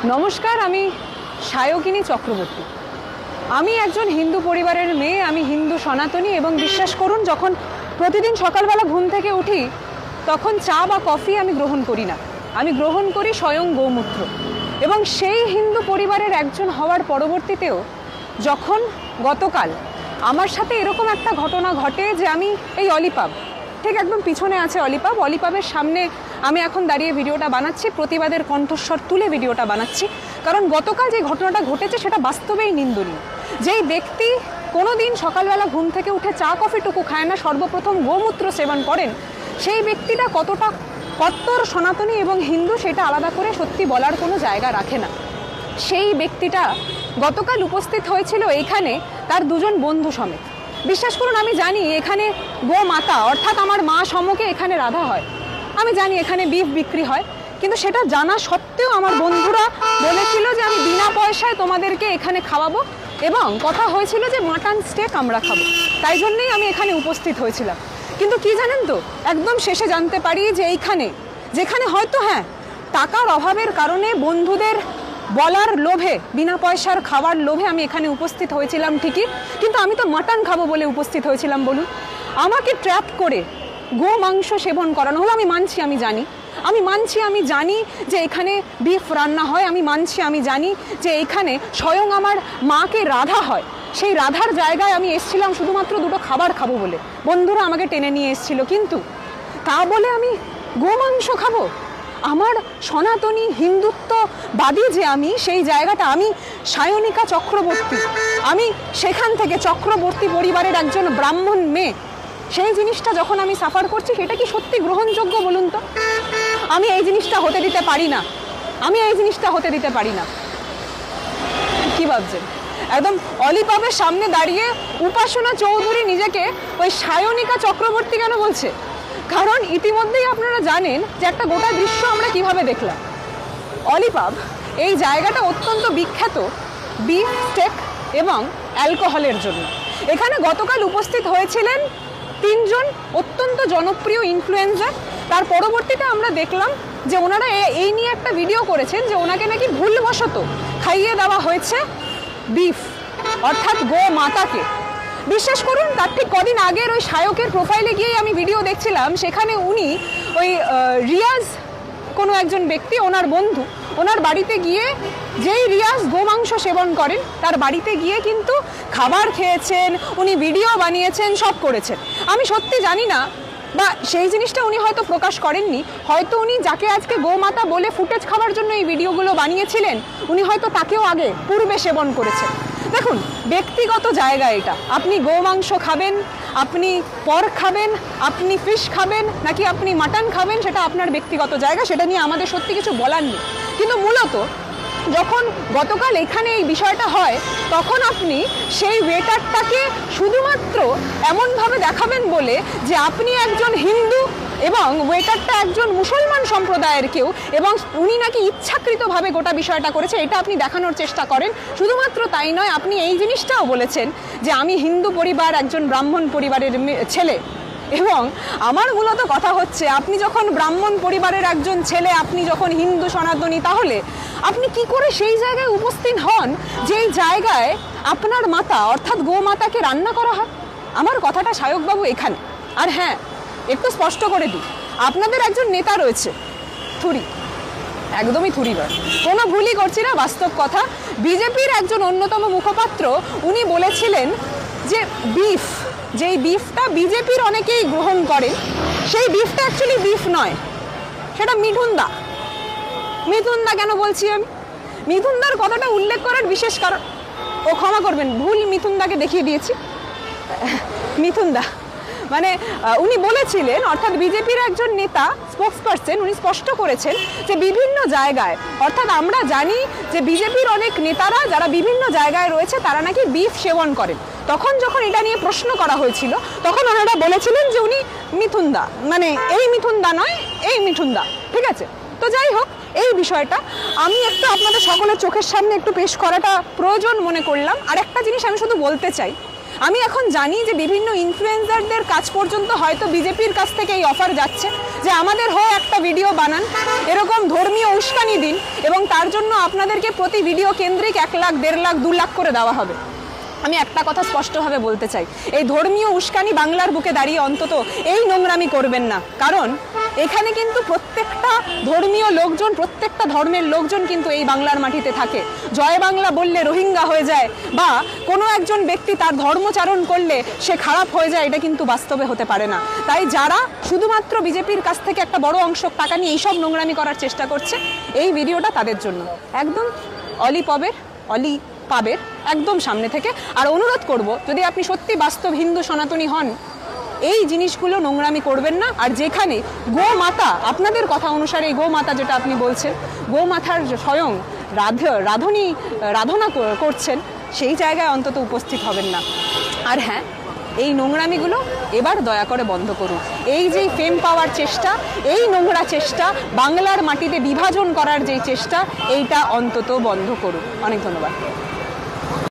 নমস্কার, আমি সায়কিনী চক্রবর্তী। আমি একজন হিন্দু পরিবারের মেয়ে, আমি হিন্দু সনাতনী এবং বিশ্বাস করুন যখন প্রতিদিন সকালবেলা ঘুম থেকে উঠি তখন চা বা কফি আমি গ্রহণ করি না, আমি গ্রহণ করি স্বয়ং গোমূত্র। এবং সেই হিন্দু পরিবারের একজন হওয়ার পরবর্তীতেও যখন গতকাল আমার সাথে এরকম একটা ঘটনা ঘটে যে আমি এই অলিপাব, ঠিক একদম পিছনে আছে অলিপাব, অলিপাবের সামনে আমি এখন দাঁড়িয়ে ভিডিওটা বানাচ্ছি, প্রতিবাদের কণ্ঠস্বর তুলে ভিডিওটা বানাচ্ছি, কারণ গতকাল যে ঘটনাটা ঘটেছে সেটা বাস্তবেই নিন্দনীয়। যেই ব্যক্তি কোনো দিন সকালবেলা ঘুম থেকে উঠে চা কফিটুকু খায় না, সর্বপ্রথম গোমূত্র সেবন করেন, সেই ব্যক্তিটা কতটা কট্টর সনাতনী এবং হিন্দু সেটা আলাদা করে সত্যি বলার কোনো জায়গা রাখে না। সেই ব্যক্তিটা গতকাল উপস্থিত হয়েছিল এইখানে তার দুজন বন্ধু সমেত। বিশ্বাস করুন আমি জানি এখানে গোমাতা অর্থাৎ আমার মা সমকে এখানে রাধা হয়, আমি জানি এখানে বিফ বিক্রি হয়, কিন্তু সেটা জানা সত্ত্বেও আমার বন্ধুরা বলেছিল যে আমি বিনা পয়সায় তোমাদেরকে এখানে খাওয়াবো এবং কথা হয়েছিল যে মাটন স্টেক আমরা খাবো, তাই জন্যেই আমি এখানে উপস্থিত হয়েছিলাম। কিন্তু কি জানেন তো, একদম শেষে জানতে পারি যে এইখানে যেখানে হয়তো হ্যাঁ টাকার অভাবের কারণে বন্ধুদের বলার লোভে, বিনা পয়সার খাওয়ার লোভে আমি এখানে উপস্থিত হয়েছিলাম ঠিকই, কিন্তু আমি তো মাটন খাবো বলে উপস্থিত হয়েছিলাম বলুন। আমাকে ট্র্যাপ করে গো মাংস সেবন করানো হলো। আমি মানছি, আমি জানি যে এখানে বিফ রান্না হয়, আমি মানছি, আমি জানি যে এখানে স্বয়ং আমার মাকে রাধা হয়, সেই রাধার জায়গায় আমি এসেছিলাম শুধুমাত্র দুটো খাবার খাবো বলে, বন্ধুরা আমাকে টেনে নিয়ে এসেছিল, কিন্তু তা বলে আমি গো মাংস খাবো? আমার সনাতনী হিন্দুত্ববাদী যে আমি, সেই জায়গাটা, আমি সায়নিকা চক্রবর্তী, আমি সেখান থেকে চক্রবর্তী পরিবারের একজন ব্রাহ্মণ মেয়ে, সেই জিনিসটা যখন আমি সাফার করছি সেটা কি সত্যি গ্রহণযোগ্য বলুন তো? আমি এই জিনিসটা হতে দিতে পারি না, কি ভাবছেন? একদম অলিপাবের সামনে দাঁড়িয়ে উপাসনা চৌধুরী নিজেকে ওই সায়নিকা চক্রবর্তী কেন বলছে? কারণ ইতিমধ্যেই আপনারা জানেন যে একটা গোটা দৃশ্য আমরা কিভাবে দেখলাম। অলিপাব এই জায়গাটা অত্যন্ত বিখ্যাত বিফ স্টেক এবং অ্যালকোহলের জন্য। এখানে গতকাল উপস্থিত হয়েছিলেন তিনজন অত্যন্ত জনপ্রিয় ইনফ্লুয়েন্সার। তার পরবর্তীতে আমরা দেখলাম যে ওনারা এই নিয়ে একটা ভিডিও করেছেন যে ওনাকে নাকি ভুলবশত খাইয়ে দেওয়া হয়েছে বিফ অর্থাৎ গো মাতাকে। বিশ্বাস করুন তার ঠিক কদিন আগের ওই সায়কের প্রোফাইলে গিয়েই আমি ভিডিও দেখছিলাম, সেখানে উনি ওই রিয়াজ কোনো একজন ব্যক্তি, ওনার বন্ধু, ওনার বাড়িতে গিয়ে, যেই রিয়াজ গোমাংস সেবন করেন তার বাড়িতে গিয়ে কিন্তু খাবার খেয়েছেন, উনি ভিডিও বানিয়েছেন, সব করেছেন। আমি সত্যি জানি না, বা সেই জিনিসটা উনি হয়তো প্রকাশ করেননি, হয়তো উনি যাকে আজকে গোমাতা বলে ফুটেজ খাওয়ার জন্য এই ভিডিওগুলো বানিয়েছিলেন উনি হয়তো তাকেও আগে পূর্বে সেবন করেছেন। দেখুন ব্যক্তিগত জায়গা এটা, আপনি গোমাংস খাবেন, আপনি পর্ক খাবেন, আপনি ফিশ খাবেন, নাকি আপনি মাটন খাবেন, সেটা আপনার ব্যক্তিগত জায়গা, সেটা নিয়ে আমাদের সত্যি কিছু বলার নেই। কিন্তু মূলত যখন গতকাল এখানে এই বিষয়টা হয় তখন আপনি সেই ওয়েটারটাকে শুধুমাত্র এমনভাবে দেখাবেন বলে যে আপনি একজন হিন্দু এবং ওয়েটারটা একজন মুসলমান সম্প্রদায়ের কেউ, এবং উনি নাকি ইচ্ছাকৃতভাবে গোটা বিষয়টা করেছে, এটা আপনি দেখানোর চেষ্টা করেন। শুধুমাত্র তাই নয়, আপনি এই জিনিসটাও বলেছেন যে আমি হিন্দু পরিবার, একজন ব্রাহ্মণ পরিবারের ছেলে। এবং আমার মূলত কথা হচ্ছে, আপনি যখন ব্রাহ্মণ পরিবারের একজন ছেলে, আপনি যখন হিন্দু সনাতনী, তাহলে আপনি কি করে সেই জায়গায় উপস্থিত হন যেই জায়গায় আপনার মাতা অর্থাৎ গোমাতাকে রান্না করা হয়? আমার কথাটা সায়কবাবু এখানে। আর হ্যাঁ, একটু স্পষ্ট করে দিই, আপনাদের একজন নেতা রয়েছে থুরি, একদমই থুরি নয়, কোনো ভুলই করছি না, বাস্তব কথা। বিজেপির একজন অন্যতম মুখপাত্র উনি বলেছিলেন যে বিফ, যেই বিফটা বিজেপির অনেকেই গ্রহণ করেন, সেই বিফটা অ্যাকচুয়ালি বিফ নয়, সেটা মিঠুনদা। মিথুনদা কেন বলছি আমি? মিথুনদার কথাটা উল্লেখ করার বিশেষ কারণ, ও ক্ষমা করবেন ভুল মিথুনদাকে দেখিয়ে দিয়েছি, মিথুনদা মানে উনি বলেছিলেন, অর্থাৎ বিজেপির একজন নেতা স্পোক্সপারসন, উনি স্পষ্ট করেছেন যে বিভিন্ন জায়গায়, অর্থাৎ আমরা জানি যে বিজেপির অনেক নেতারা যারা বিভিন্ন জায়গায় রয়েছে তারা নাকি বিফ সেবন করেন। তখন যখন এটা নিয়ে প্রশ্ন করা হয়েছিল তখন ওনারা বলেছিলেন যে উনি মিথুনদা, মানে এই মিথুনদা নয়, এই মিঠুনদা, ঠিক আছে? তো যাই হোক, এই বিষয়টা আমি একটু আপনাদের সকলের চোখের সামনে একটু পেশ করাটা প্রয়োজন মনে করলাম। আর একটা জিনিস আমি শুধু বলতে চাই, আমি এখন জানি যে বিভিন্ন ইনফ্লুয়েন্সারদের কাছ পর্যন্ত হয়তো বিজেপির কাছ থেকে এই অফার যাচ্ছে যে আমাদের হয়ে একটা ভিডিও বানান, এরকম ধর্মীয় উস্কানি দিন এবং তার জন্য আপনাদেরকে প্রতি ভিডিও কেন্দ্রিক 1 লাখ, 1.5 লাখ, 2 লাখ করে দেওয়া হবে। আমি একটা কথা স্পষ্টভাবে বলতে চাই, এই ধর্মীয় উস্কানি বাংলার বুকে দাঁড়িয়ে অন্তত এই নোংরামি করবেন না। কারণ এখানে কিন্তু প্রত্যেকটা ধর্মীয় লোকজন, প্রত্যেকটা ধর্মের লোকজন কিন্তু এই বাংলার মাটিতে থাকে। জয় বাংলা বললে রোহিঙ্গা হয়ে যায় বা কোনো একজন ব্যক্তি তার ধর্মচারণ করলে সে খারাপ হয়ে যায়, এটা কিন্তু বাস্তবে হতে পারে না। তাই যারা শুধুমাত্র বিজেপির কাছ থেকে একটা বড় অংশ টাকা নিয়ে এইসব নোংরামি করার চেষ্টা করছে, এই ভিডিওটা তাদের জন্য। একদম অলি পাবের একদম সামনে থেকে। আর অনুরোধ করব, যদি আপনি সত্যি বাস্তব হিন্দু সনাতনী হন, এই জিনিসগুলো নোংরামি করবেন না। আর যেখানে গোমাতা, আপনাদের কথা অনুসারে এই গোমাতা যেটা আপনি বলছেন, গোমাতার স্বয়ং রাধনা করছেন, সেই জায়গায় অন্তত উপস্থিত হবেন না। আর হ্যাঁ, এই নোংরামিগুলো এবার দয়া করে বন্ধ করুন। এই যে ফেম পাওয়ার চেষ্টা, এই নোংরা চেষ্টা, বাংলার মাটিতে বিভাজন করার যেই চেষ্টা, এইটা অন্তত বন্ধ করুন। অনেক ধন্যবাদ।